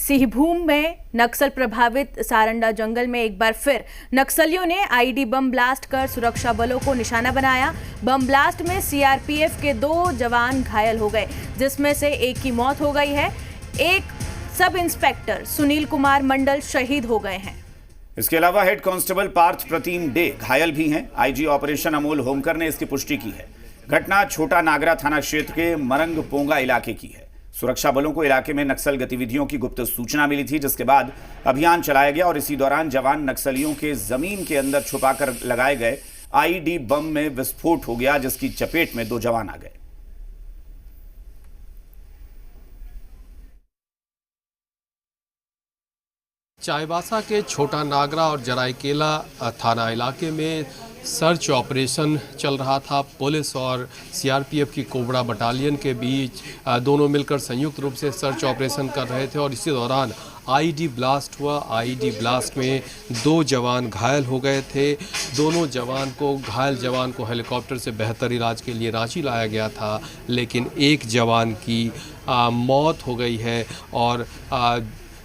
सिंहभूम में नक्सल प्रभावित सारंडा जंगल में एक बार फिर नक्सलियों ने आईडी बम ब्लास्ट कर सुरक्षा बलों को निशाना बनाया। बम ब्लास्ट में सीआरपीएफ के 2 जवान घायल हो गए, जिसमें से एक की मौत हो गई है। एक सब इंस्पेक्टर सुनील कुमार मंडल शहीद हो गए हैं। इसके अलावा हेड कांस्टेबल पार्थ प्रतिम डे घायल भी हैं। आईजी ऑपरेशन अमोल होमकर ने इसकी पुष्टि की है। घटना छोटा नागरा थाना क्षेत्र के मरंग पोंगा इलाके की है। सुरक्षा बलों को इलाके में नक्सल गतिविधियों की गुप्त सूचना मिली थी, जिसके बाद अभियान चलाया गया और इसी दौरान जवान नक्सलियों के जमीन के अंदर छुपाकर लगाए गए आईडी बम में विस्फोट हो गया, जिसकी चपेट में 2 जवान आ गए। चाईबासा के छोटा नागरा और जराईकेला थाना इलाके में सर्च ऑपरेशन चल रहा था। पुलिस और सीआरपीएफ की कोबरा बटालियन के बीच दोनों मिलकर संयुक्त रूप से सर्च ऑपरेशन कर रहे थे और इसी दौरान आईडी ब्लास्ट हुआ। आईडी ब्लास्ट में 2 जवान घायल हो गए थे। दोनों घायल जवान को हेलीकॉप्टर से बेहतर इलाज के लिए रांची लाया गया था, लेकिन एक जवान की मौत हो गई है और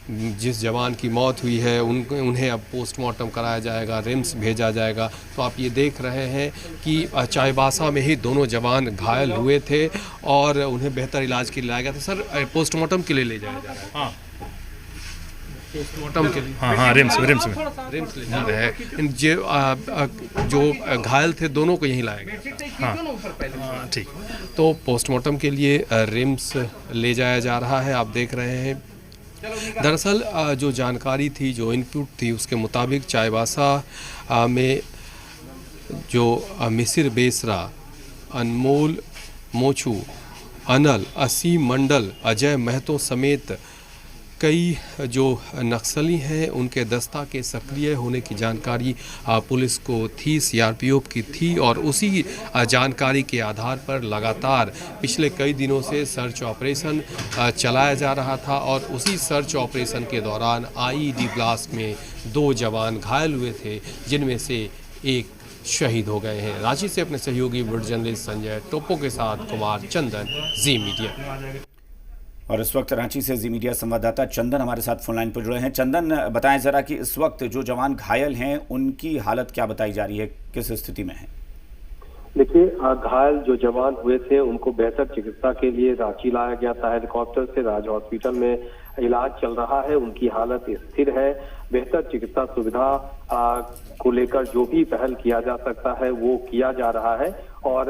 जिस जवान की मौत हुई है उन्हें अब पोस्टमार्टम कराया जाएगा, रिम्स भेजा जाएगा। तो आप ये देख रहे हैं कि चाईबासा में ही दोनों जवान घायल हुए थे और उन्हें बेहतर इलाज के लिए लाया गया था। सर, पोस्टमार्टम के लिए ले जाया जा रहा है? हाँ, पोस्टमार्टम के लिए। हाँ, रिम्स ले जा रहे हैं। जो घायल थे दोनों को यहीं लाया गया। हाँ, ठीक। तो पोस्टमार्टम के लिए रिम्स ले जाया जा रहा है। आप देख रहे हैं। दरअसल जो जानकारी थी, जो इनपुट थी, उसके मुताबिक चाईबासा में जो मिसिर बेसरा, अनमोल मोचू, अनल, असीम मंडल, अजय महतो समेत कई जो नक्सली हैं उनके दस्ता के सक्रिय होने की जानकारी पुलिस को थी, सीआरपीएफ की थी और उसी जानकारी के आधार पर लगातार पिछले कई दिनों से सर्च ऑपरेशन चलाया जा रहा था और उसी सर्च ऑपरेशन के दौरान आईडी ब्लास्ट में 2 जवान घायल हुए थे, जिनमें से एक शहीद हो गए हैं। रांची से अपने सहयोगी वीडियो जर्नलिस्ट संजय टोप्पो के साथ कुमार चंदन, जी मीडिया। और इस वक्त रांची से जी मीडिया संवाददाता चंदन हमारे साथ फोन लाइन पर जुड़े हैं। चंदन, बताएं जरा कि इस वक्त जो जवान घायल हैं उनकी हालत क्या बताई जा रही है, किस स्थिति में है? देखिए, घायल जो जवान हुए थे उनको बेहतर चिकित्सा के लिए रांची लाया गया था हेलीकॉप्टर से। राज हॉस्पिटल में इलाज चल रहा है, उनकी हालत स्थिर है। बेहतर चिकित्सा सुविधा को लेकर जो भी पहल किया जा सकता है वो किया जा रहा है और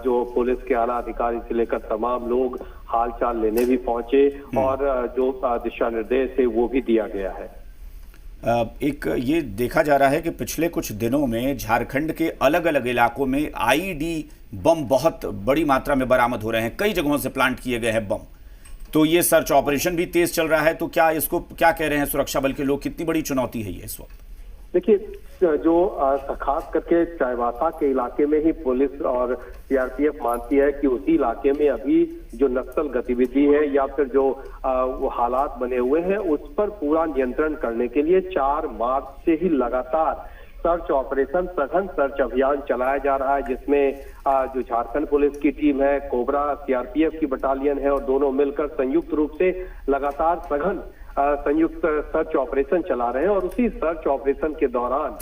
जो पुलिस के आला अधिकारी से लेकर तमाम लोग हालचाल लेने भी पहुंचे और जो दिशा निर्देश है वो भी दिया गया है। एक ये देखा जा रहा है कि पिछले कुछ दिनों में झारखंड के अलग अलग इलाकों में आईडी बम बहुत बड़ी मात्रा में बरामद हो रहे हैं। कई जगहों से प्लांट किए गए हैं बम। तो ये सर्च ऑपरेशन भी तेज चल रहा है। तो क्या इसको क्या कह रहे हैं सुरक्षा बल के लोग, कितनी बड़ी चुनौती है ये इस वक्त? देखिए, जो खास करके चाईबासा के इलाके में ही पुलिस और सीआरपीएफ मानती है कि उसी इलाके में अभी जो नक्सल गतिविधि है या फिर जो वो हालात बने हुए हैं उस पर पूरा नियंत्रण करने के लिए 4 मार्च से ही लगातार सर्च ऑपरेशन, सघन सर्च अभियान चलाया जा रहा है, जिसमें जो झारखंड पुलिस की टीम है, कोबरा सीआरपीएफ की बटालियन है और दोनों मिलकर संयुक्त रूप से लगातार सघन संयुक्त सर्च ऑपरेशन चला रहे हैं और उसी सर्च ऑपरेशन के दौरान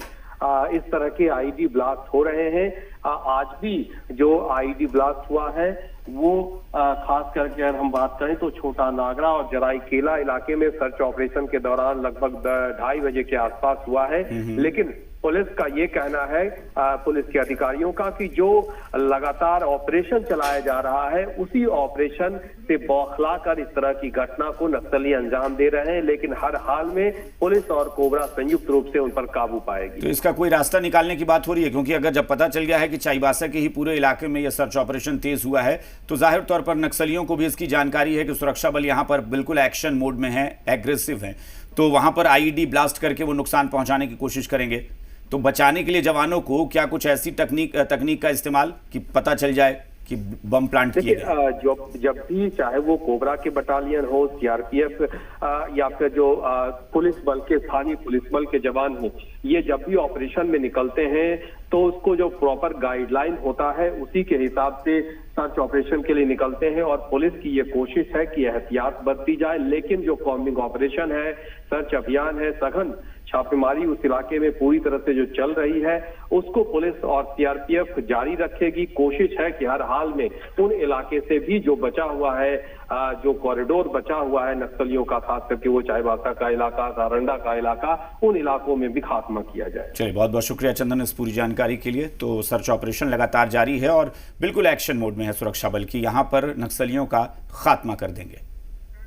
इस तरह के आईडी ब्लास्ट हो रहे हैं। आज भी जो आईडी ब्लास्ट हुआ है वो खास करके अगर हम बात करें तो छोटा नागरा और जराईकेला इलाके में सर्च ऑपरेशन के दौरान लगभग 2:30 बजे के आसपास हुआ है। लेकिन पुलिस का ये कहना है, पुलिस के अधिकारियों का, कि जो लगातार ऑपरेशन चलाया जा रहा है उसी ऑपरेशन से बौखलाकर इस तरह की घटना को नक्सली अंजाम दे रहे हैं, लेकिन हर हाल में पुलिस और कोबरा संयुक्त रूप से उन पर काबू पाएगी। तो इसका कोई रास्ता निकालने की बात हो रही है? क्योंकि अगर जब पता चल गया है कि चाईबासा के ही पूरे इलाके में यह सर्च ऑपरेशन तेज हुआ है तो जाहिर तौर पर नक्सलियों को भी इसकी जानकारी है कि सुरक्षा बल यहाँ पर बिल्कुल एक्शन मोड में है, एग्रेसिव है, तो वहां पर आईडी ब्लास्ट करके वो नुकसान पहुंचाने की कोशिश करेंगे। तो बचाने के लिए जवानों को क्या कुछ ऐसी तकनीक का इस्तेमाल कि पता चल जाए कि बम प्लांट किए गए? जब भी चाहे वो कोबरा के बटालियन हो, सीआरपीएफ या फिर जो पुलिस बल के स्थानीय पुलिस बल के जवान हो, ये जब भी ऑपरेशन में निकलते हैं तो उसको जो प्रॉपर गाइडलाइन होता है उसी के हिसाब से सर्च ऑपरेशन के लिए निकलते हैं। और पुलिस की ये कोशिश है कि एहतियात बरती जाए, लेकिन जो कॉम्बिंग ऑपरेशन है, सर्च अभियान है, सघन छापेमारी उस इलाके में पूरी तरह से जो चल रही है उसको पुलिस और सीआरपीएफ जारी रखेगी। कोशिश है कि हर हाल में उन इलाके से भी जो बचा हुआ है, जो कॉरिडोर बचा हुआ है नक्सलियों का, खास करके वो चाईबासा का इलाका, सारंडा का इलाका, उन इलाकों में भी खात्मा किया जाए। चलिए, बहुत बहुत शुक्रिया चंदन इस पूरी जानकारी के लिए। तो सर्च ऑपरेशन लगातार जारी है और बिल्कुल एक्शन मोड में है सुरक्षा बल की, यहाँ पर नक्सलियों का खात्मा कर देंगे।